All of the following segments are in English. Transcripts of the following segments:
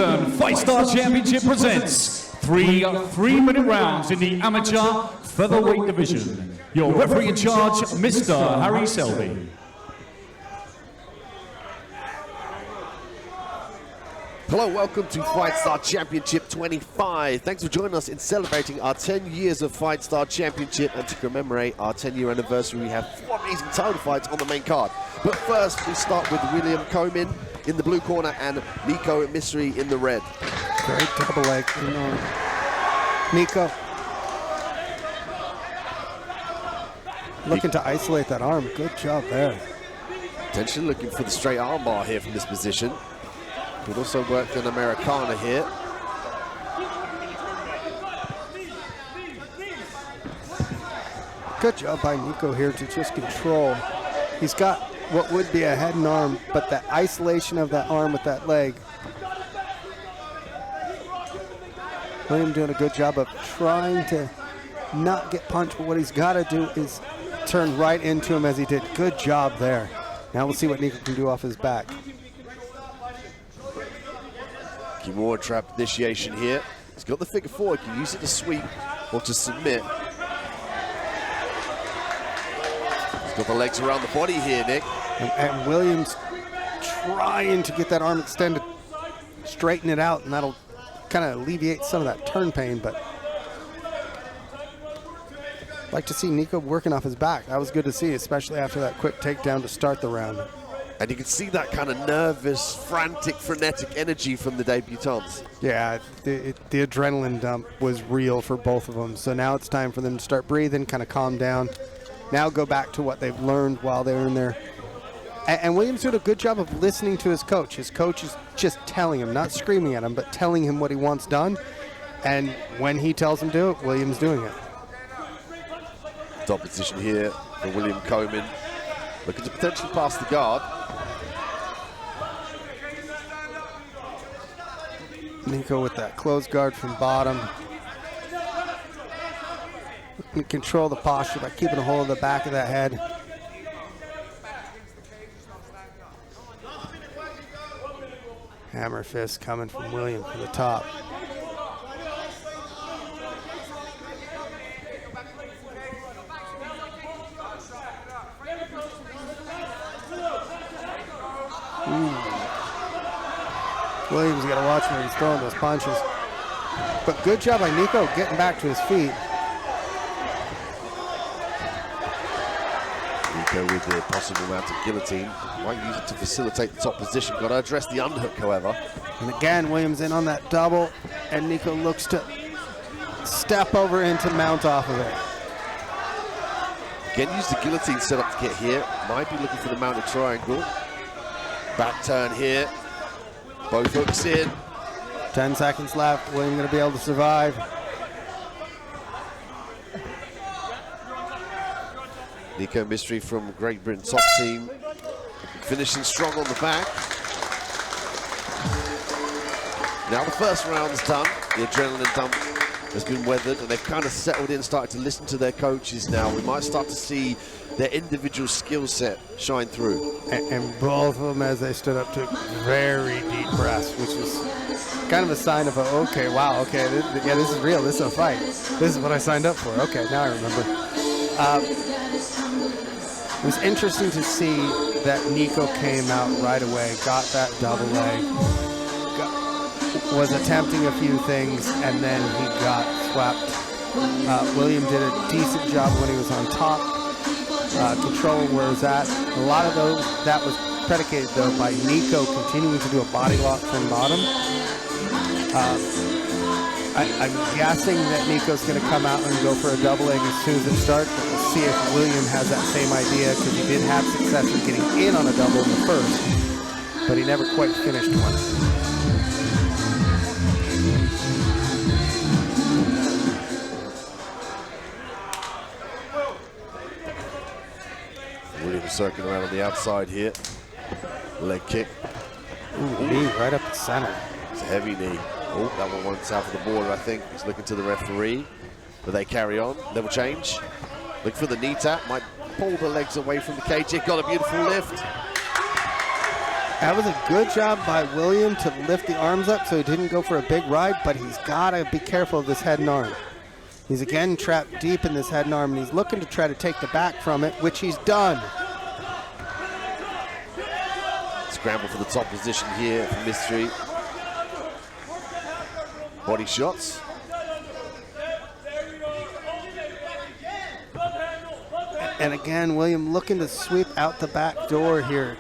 London FIGHTSTAR Championship presents three 3-minute rounds in the amateur featherweight division. Your referee in charge, Mr. Harry Selby. Hello, welcome to FIGHTSTAR Championship 25. Thanks for joining us in celebrating our 10 years of FIGHTSTAR Championship, and to commemorate our 10-year anniversary, we have 4 amazing title fights on the main card. But first, we start with William Comyn in the blue corner and Nico Mistry in the red. Great double leg. Nico looking to isolate that arm. Good job there. Potentially looking for the straight arm bar here from this position. Could also work an Americana here. Good job by Nico here to just control. He's got what would be a head and arm, but the isolation of that arm with that leg. William doing a good job of trying to not get punched, but what he's got to do is turn right into him as he did. Good job there. Now we'll see what Nico can do off his back. Kimura trap initiation here. He's got the figure four. He can use it to sweep or to submit. He's got the legs around the body here, Nick. And Williams trying to get that arm extended, straighten it out, and that'll kind of alleviate some of that turn pain. But I'd like to see Nico working off his back. That was good to see, especially after that quick takedown to start the round. And you can see that kind of nervous, frantic, frenetic energy from the debutants. Yeah, the adrenaline dump was real for both of them. So now it's time for them to start breathing, kind of calm down. Now go back to what they've learned while they were in there. And Williams did a good job of listening to his coach. His coach is just telling him, not screaming at him, but telling him what he wants done. And when he tells him to do it, Williams doing it. Top position here for William Comyn. Looking to potentially pass the guard. Nico with that closed guard from bottom. Looking to control the posture by keeping a hold of the back of that head. Hammer fist coming from William from the top. Williams got to watch where he's throwing those punches. But good job by Nico getting back to his feet. Nico with the possible mounted guillotine. Might use it to facilitate the top position. Got to address the underhook, however. And again, Williams in on that double, and Nico looks to step over in to mount off of it. Again, use the guillotine set up to get here. Might be looking for the mounted triangle. Back turn here. Both hooks in. 10 seconds left. William going to be able to survive. Nico Mistry from Great Britain top team. Finishing strong on the back. Now the first round's done. The adrenaline dump has been weathered, and they've kind of settled in, started to listen to their coaches now. We might start to see their individual skill set shine through. And both of them, as they stood up, took very deep breaths, which is kind of a sign of, okay, wow, okay, yeah, this is real, this is a fight. This is what I signed up for. Okay, now I remember. It was interesting to see that Nico came out right away, got that double leg, was attempting a few things, and then he got swept. William did a decent job when he was on top. Controlling where it's at. A lot of those, that was predicated though by Nico continuing to do a body lock from bottom. I'm guessing that Nico's going to come out and go for a double leg as soon as it starts, but we'll see if William has that same idea, because he did have success in getting in on a double in the first, but he never quite finished one. Williams circling around on the outside here. Leg kick. Ooh, knee right up the center. It's a heavy knee. Oh, that one went south of the border, I think. He's looking to the referee. But they carry on. Level change. Look for the knee tap. Might pull the legs away from the cage. Got a beautiful lift. That was a good job by William to lift the arms up so he didn't go for a big ride, but he's got to be careful of this head and arm. He's again trapped deep in this head and arm, and he's looking to try to take the back from it, which he's done. Scramble for the top position here for Mistry. Body shots. And again, William looking to sweep out the back door here.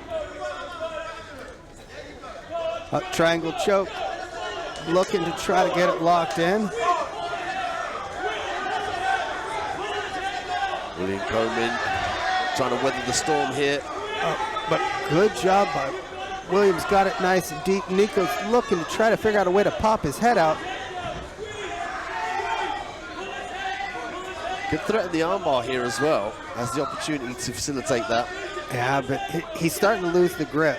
Up triangle choke, looking to try to get it locked in. William Comyn trying to weather the storm here. But good job by Williams, got it nice and deep. Nico's looking to try to figure out a way to pop his head out. Could threaten the armbar here as well. Has the opportunity to facilitate that. Yeah, but he's starting to lose the grip.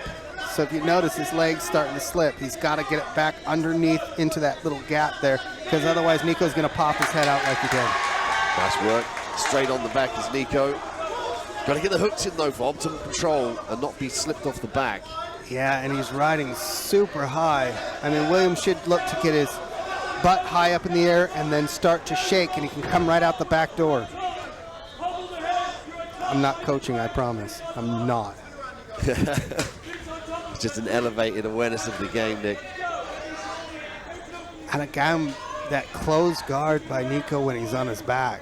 So if you notice his leg's starting to slip, he's got to get it back underneath into that little gap there, because otherwise Nico's going to pop his head out like he did. Nice work. Straight on the back is Nico. Got to get the hooks in though for optimal control and not be slipped off the back. Yeah, and he's riding super high. I mean, Williams should look to get his butt high up in the air and then start to shake, and he can come right out the back door. I'm not coaching, I promise. I'm not. Just an elevated awareness of the game, Nick. And again, that closed guard by Nico when he's on his back.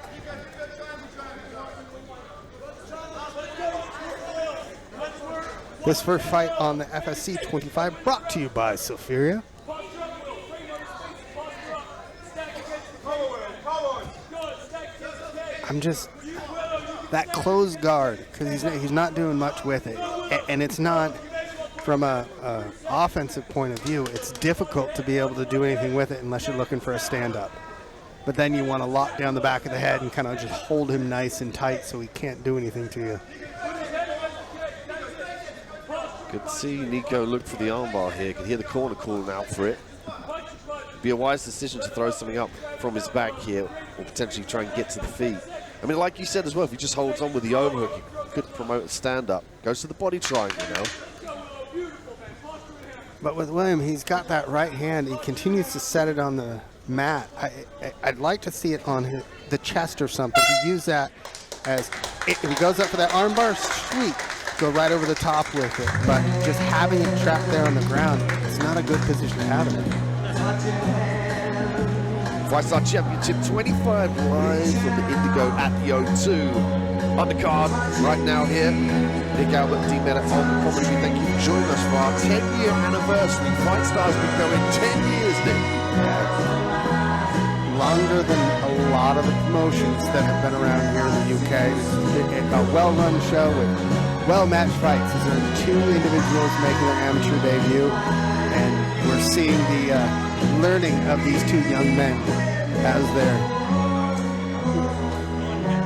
This first fight on the FSC25 brought to you by Sophia. I'm just, that closed guard, because he's not doing much with it. And it's not, from a offensive point of view, it's difficult to be able to do anything with it unless you're looking for a stand-up. But then you want to lock down the back of the head and kind of just hold him nice and tight so he can't do anything to you. Good to see Nico look for the armbar here. Can hear the corner calling out for it. Be a wise decision to throw something up from his back here, or potentially try and get to the feet. I mean, like you said as well, if he just holds on with the overhook, he could promote a stand-up. Goes to the body triangle now. But with William, he's got that right hand. He continues to set it on the mat. I'd like to see it on the chest or something. To use that as, if he goes up for that armbar, sweet, go right over the top with it. But just having it trapped there on the ground, it's not a good position to have it in. FIGHTSTAR Championship 25 live from the Indigo at the O2. Undercard right now here. Nick 𝐂𝐇𝐓𝐒𝐑 at home commentary. Thank you for joining us for our 10-year anniversary. FIGHTSTAR's been going 10 years, Nick. Longer than a lot of the promotions that have been around here in the UK. It's a well-run show with well-matched fights. These are two individuals making their amateur debut, and we're seeing the learning of these two young men as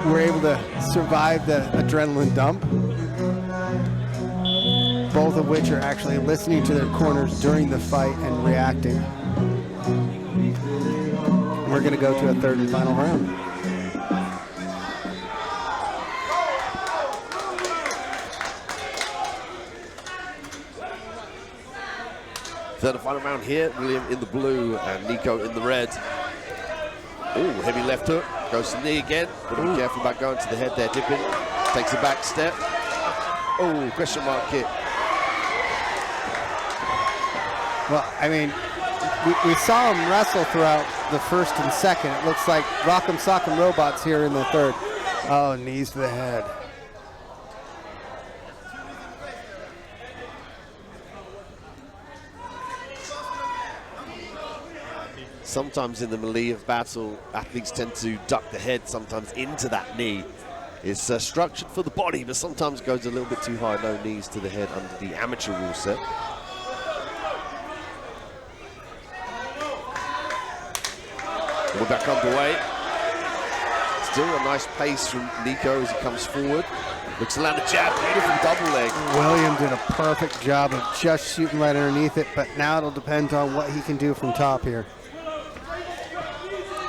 we're able to survive the adrenaline dump, both of which are actually listening to their corners during the fight and reacting. We're going to go to a third and final round. Third and final round here. William in the blue and Nico in the red. Oh, heavy left hook. Goes to the knee again. Got to be careful about going to the head there, dipping. Takes a back step. Oh, question mark kick. Well, I mean, we saw him wrestle throughout the first and second. It looks like Rock'em Sock'em Robots here in the third. Oh, knees to the head. Sometimes in the melee of battle, athletes tend to duck the head sometimes into that knee. It's structured for the body, but sometimes goes a little bit too high. No knees to the head under the amateur rule set. We're back underway. Still a nice pace from Nico as he comes forward. Looks to land a jab, beautiful double leg. William did a perfect job of just shooting right underneath it, but now it'll depend on what he can do from top here.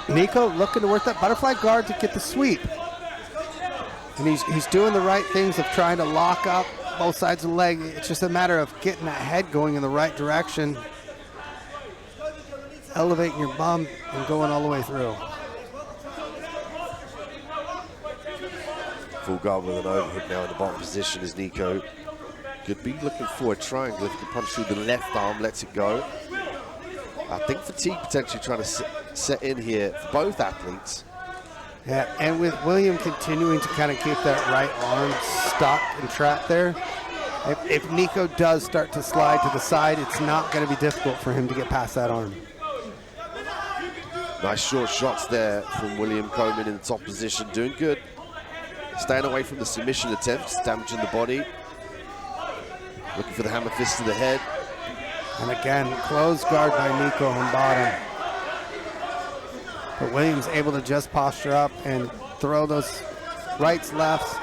Nico looking to work that butterfly guard to get the sweep. And he's doing the right things of trying to lock up both sides of the leg. It's just a matter of getting that head going in the right direction, elevating your bum, and going all the way through. Full guard with an overhook now in the bottom position is Nico. Could be looking for a triangle if he can punch through the left arm, lets it go. I think fatigue potentially trying to set in here for both athletes. Yeah, and with William continuing to kind of keep that right arm stuck and trapped there, if Nico does start to slide to the side, it's not going to be difficult for him to get past that arm. Nice short shots there from William Comyn in the top position, doing good. Staying away from the submission attempts, damaging the body. Looking for the hammer fist to the head. And again, closed guard by Nico on bottom. But Williams able to just posture up and throw those rights, lefts.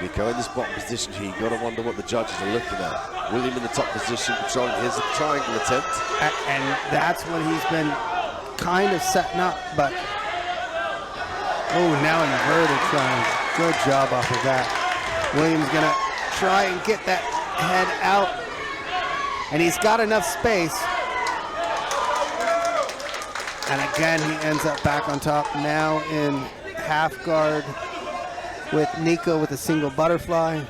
Nico in this bottom position here, you got to wonder what the judges are looking at. William in the top position, controlling his triangle attempt. And that's what he's been kind of setting up, but oh, now inverted triangle. Good job off of that. Williams gonna try and get that head out, and he's got enough space. And again, he ends up back on top now in half guard with Nico with a single butterfly.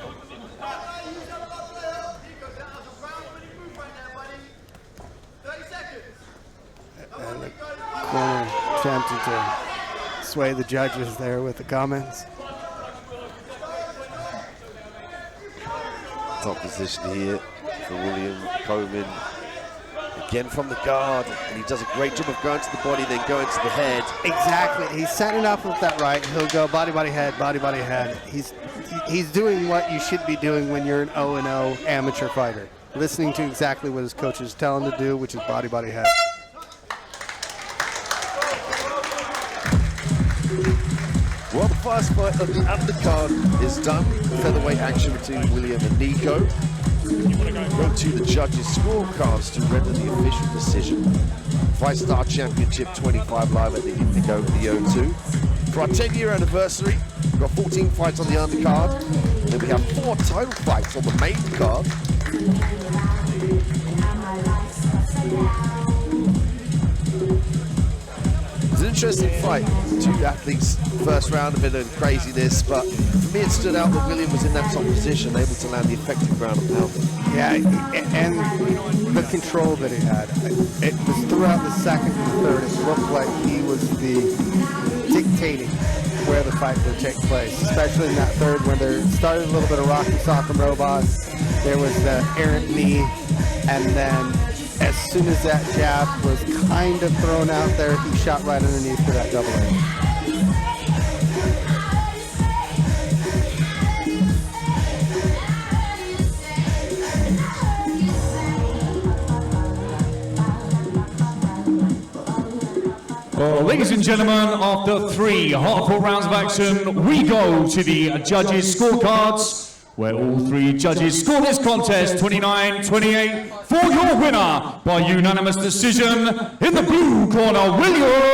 And the corner attempting to sway the judges there with the comments. Top position here for William Comyn. Again from the guard, and he does a great job of going to the body, then going to the head. Exactly. He's setting up with that right. He'll go body, body, head, body, body, head. He's doing what you should be doing when you're an 0-0 amateur fighter. Listening to exactly what his coaches tell him to do, which is body, body, head. Well, the first fight of the undercard is done. Featherweight action between William and Nico. Go to the judges' scorecards to render the official decision. FIGHTSTAR Championship 25 live at the Indigo the O2. For our 10-year anniversary, we've got 14 fights on the undercard. Then we have 4 title fights on the main card. It's an interesting fight. 2 athletes, first round, a bit of craziness, but for me it stood out that William was in that top position, able to land the effective ground and pound. Yeah, and the control that he had. It was throughout the second and third, it looked like he was dictating where the fight would take place, especially in that third when there started a little bit of Rocky Sock'em Robots. There was the errant knee, and then as soon as that jab was kind of thrown out there, he shot right underneath for that double A. Well, ladies and gentlemen, after 3 hardcore rounds of action, we go to the judges' scorecards, where all 3 judges score this contest 29-28 for your winner by unanimous decision in the blue corner, William